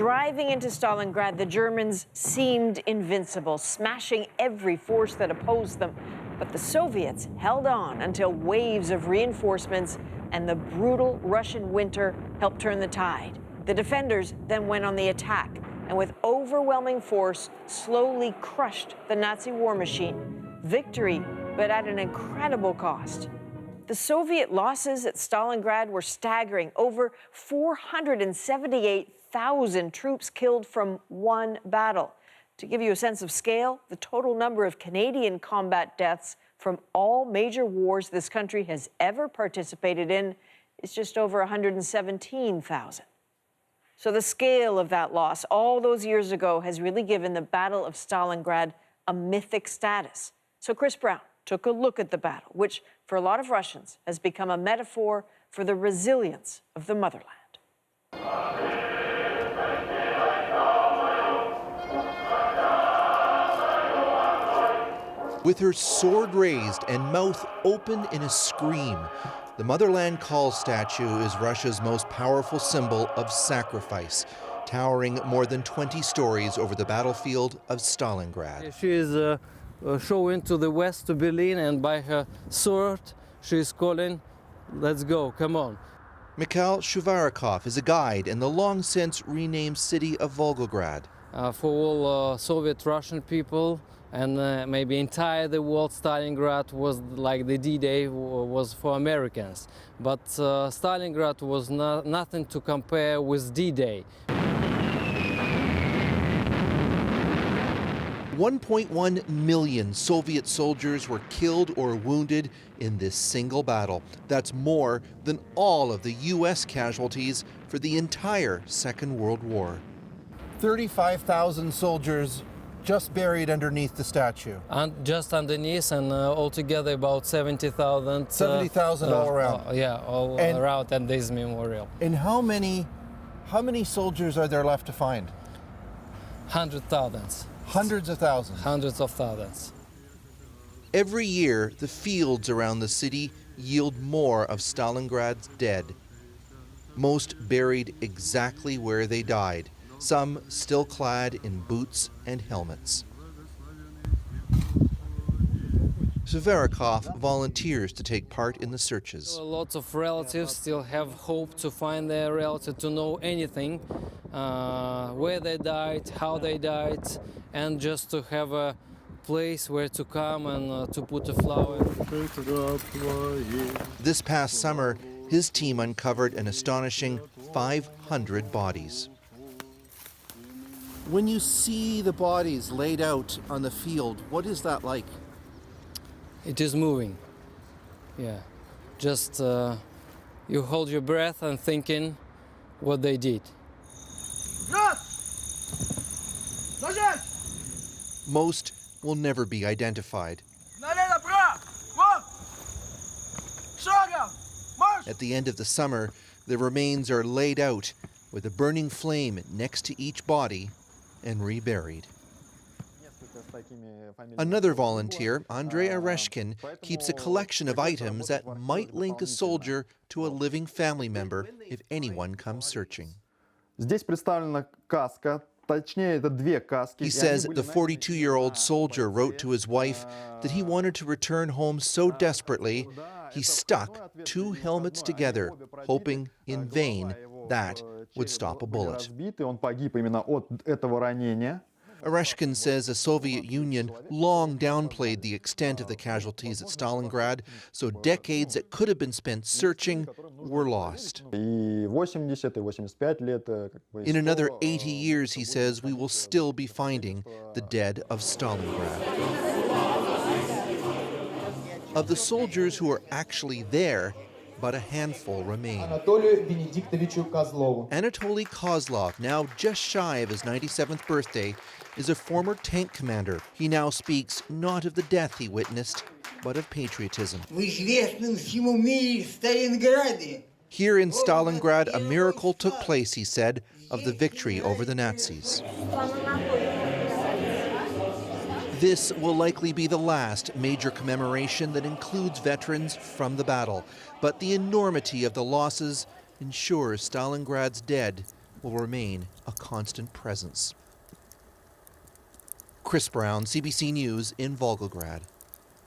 Driving into Stalingrad, the Germans seemed invincible, smashing every force that opposed them. But the Soviets held on until waves of reinforcements and the brutal Russian winter helped turn the tide. The defenders then went on the attack and with overwhelming force slowly crushed the Nazi war machine. Victory, but at an incredible cost. The Soviet losses at Stalingrad were staggering. Over 478,000 troops killed from one battle. To give you a sense of scale, the total number of Canadian combat deaths from all major wars this country has ever participated in is just over 117,000. So the scale of that loss all those years ago has really given the Battle of Stalingrad a mythic status. So Chris Brown took a look at the battle, which for a lot of Russians has become a metaphor for the resilience of the motherland. With her sword raised and mouth open in a scream, the Motherland Call statue is Russia's most powerful symbol of sacrifice, towering more than 20 stories over the battlefield of Stalingrad. She is showing to the west to Berlin, and by her sword she is calling, "Let's go, come on." Mikhail Shuvarikov is a guide in the long-since renamed city of Volgograd. For all Soviet Russian people and maybe entire the world, Stalingrad was like the D-Day was for Americans. But Stalingrad was nothing to compare with D-Day. 1.1 million Soviet soldiers were killed or wounded in this single battle. That's more than all of the U.S. casualties for the entire Second World War. 35,000 soldiers just buried underneath the statue. And just underneath, and altogether about 70,000. 70,000 all around. Yeah, all around at this memorial. And how many soldiers are there left to find? 100,000. Hundreds of thousands. Hundreds of thousands. Every year, the fields around the city yield more of Stalingrad's dead. Most buried exactly where they died, some still clad in boots and helmets. Shuvarikov volunteers to take part in the searches. Lots of relatives still have hope to find their relative, to know anything, where they died, how they died, and just to have a place where to come and to put a flower. This past summer, his team uncovered an astonishing 500 bodies. When you see the bodies laid out on the field, what is that like? It is moving, yeah. Just you hold your breath and thinking what they did. Most will never be identified. At the end of the summer, the remains are laid out with a burning flame next to each body and reburied. Another volunteer, Andrei Oreshkin, keeps a collection of items that might link a soldier to a living family member if anyone comes searching. He says the 42-year-old soldier wrote to his wife that he wanted to return home so desperately he stuck two helmets together, hoping in vain that would stop a bullet. Oreshkin says the Soviet Union long downplayed the extent of the casualties at Stalingrad, so decades that could have been spent searching were lost. In another 80 years, he says, we will still be finding the dead of Stalingrad. Of the soldiers who are actually there, but a handful remain. Anatoly Kozlov, now just shy of his 97th birthday, is a former tank commander. He now speaks not of the death he witnessed, but of patriotism. Here in Stalingrad, a miracle took place, he said, of the victory over the Nazis. This will likely be the last major commemoration that includes veterans from the battle, but the enormity of the losses ensures Stalingrad's dead will remain a constant presence. Chris Brown, CBC News in Volgograd.